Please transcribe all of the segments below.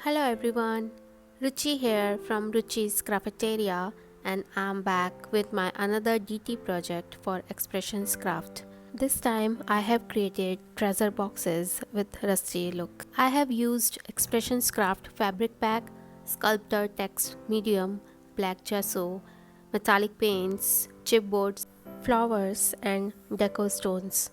Hello everyone, Ruchi here from Ruchi's Crafeteria, and I'm back with my another DT project for Expressions Craft. This time I have created treasure boxes with rusty look. I have used Expressions Craft fabric pack, sculptor text medium, black gesso, metallic paints, chipboards, flowers and deco stones.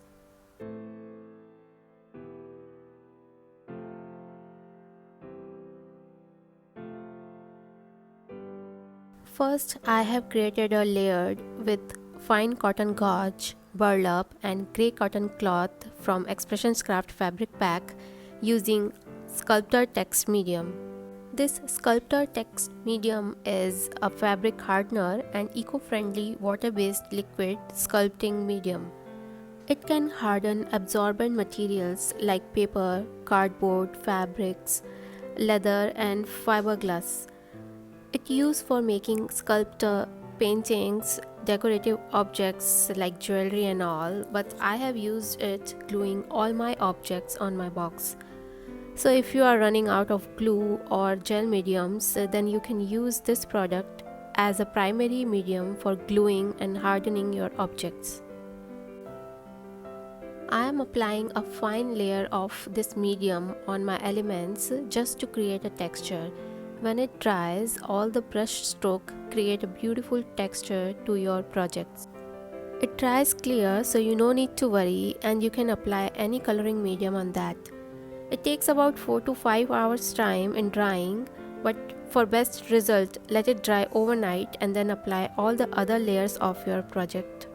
First, I have created a layered with fine cotton gauze, burlap and grey cotton cloth from Expressions Craft fabric pack using sculptor text medium. This sculptor text medium is a fabric hardener and eco-friendly water-based liquid sculpting medium. It can harden absorbent materials like paper, cardboard, fabrics, leather and fiberglass. It used for making sculpture, paintings, decorative objects like jewelry and all, but I have used it gluing all my objects on my box. So if you are running out of glue or gel mediums, then you can use this product as a primary medium for gluing and hardening your objects. I am applying a fine layer of this medium on my elements just to create a texture. When it dries, all the brush stroke create a beautiful texture to your projects. It dries clear, so you no need to worry, and you can apply any coloring medium on that. It takes about 4 to 5 hours time in drying, but for best result, let it dry overnight and then apply all the other layers of your project.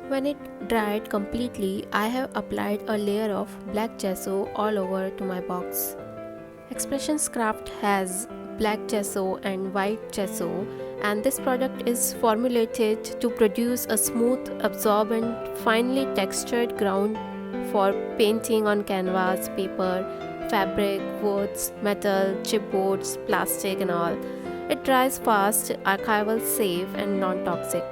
When it dried completely, I have applied a layer of black gesso all over to my box. Expressions Craft has black gesso and white gesso, and this product is formulated to produce a smooth, absorbent, finely textured ground for painting on canvas, paper, fabric, woods, metal, chipboards, plastic and all. It dries fast, archival safe and non-toxic.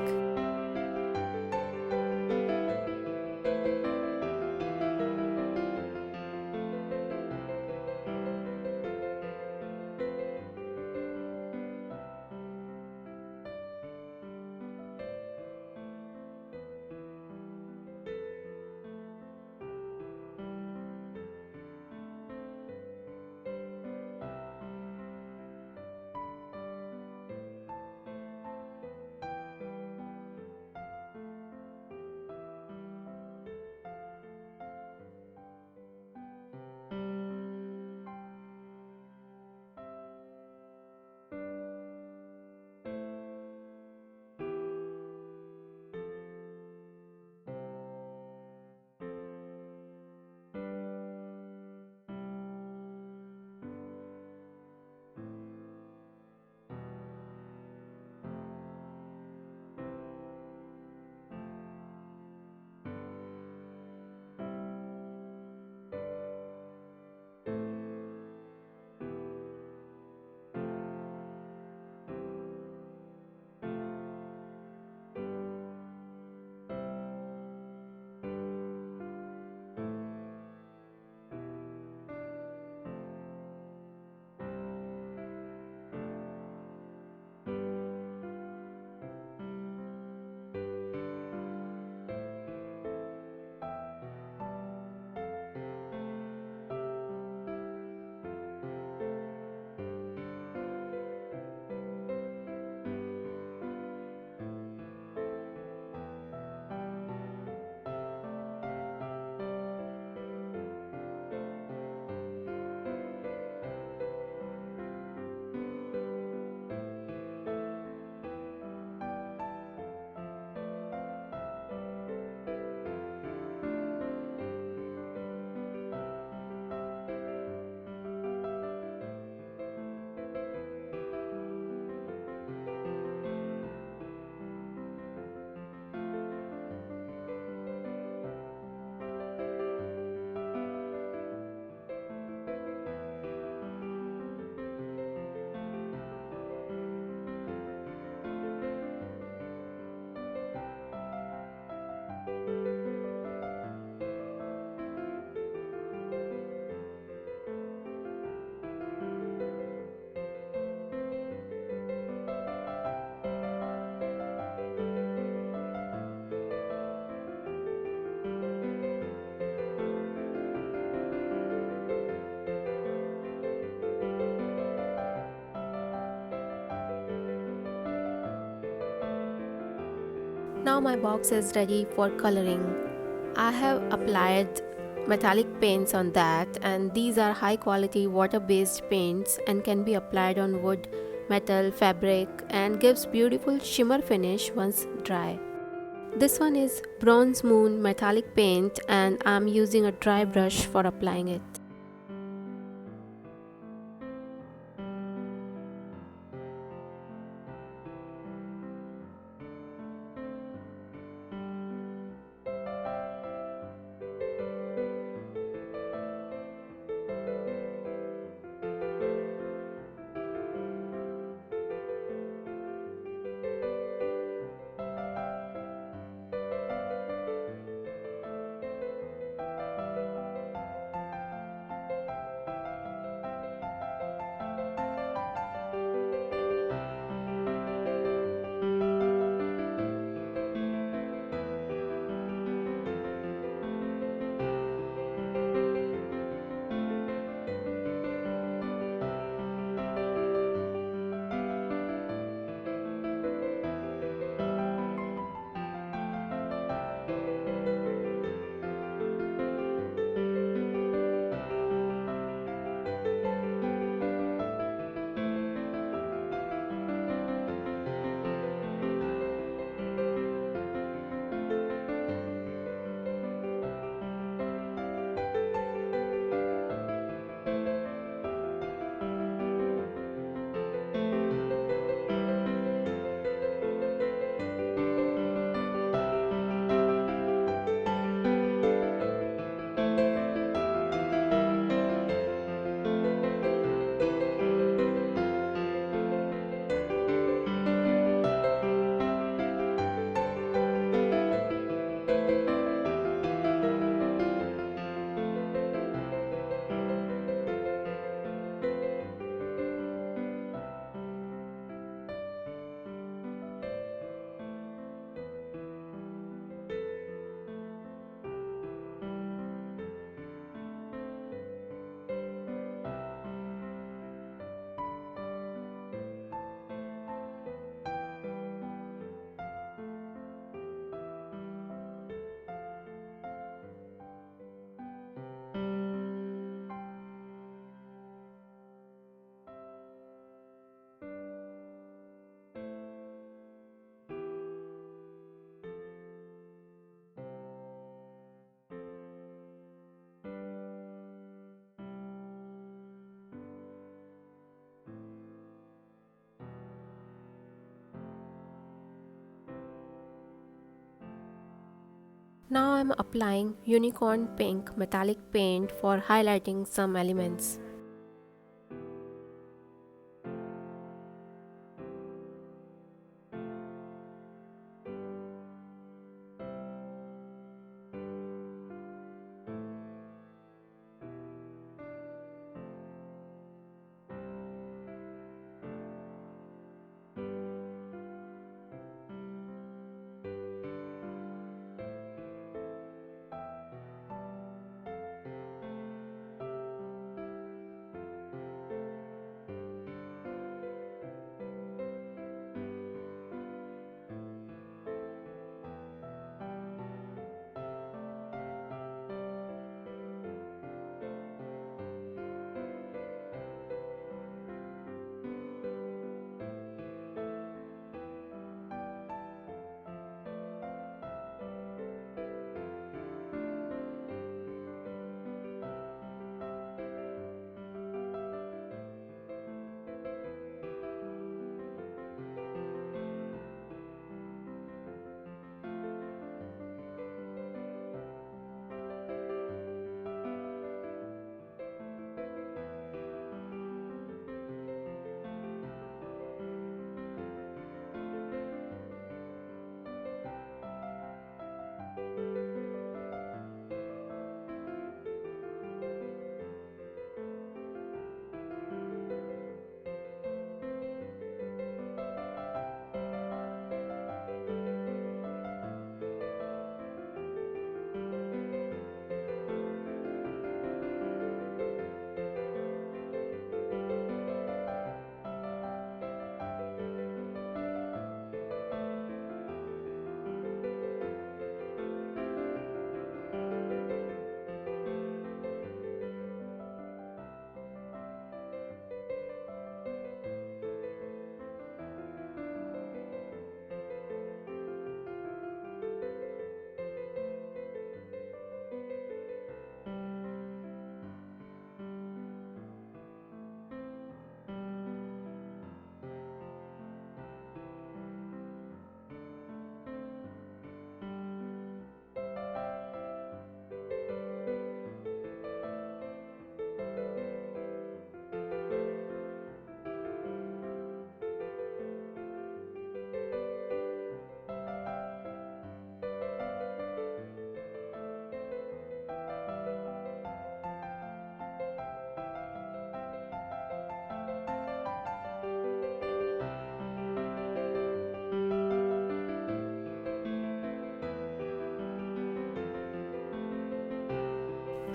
Now my box is ready for coloring. I have applied metallic paints on that, and these are high quality water based paints and can be applied on wood, metal, fabric and gives beautiful shimmer finish once dry. This one is bronze moon metallic paint and I'm using a dry brush for applying it. Now I'm applying unicorn pink metallic paint for highlighting some elements.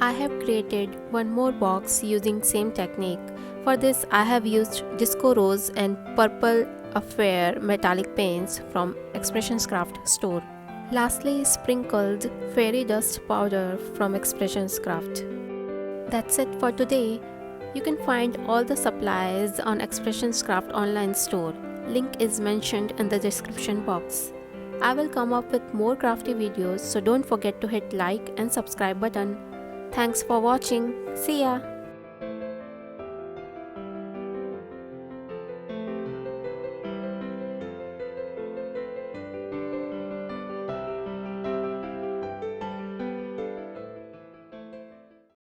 I have created one more box using same technique. For this I have used disco rose and purple affair metallic paints from Expressions Craft store. Lastly, sprinkled fairy dust powder from Expressions Craft. That's it for today. You can find all the supplies on Expressions Craft online store. Link is mentioned in the description box. I will come up with more crafty videos, so don't forget to hit like and subscribe button. Thanks for watching. See ya!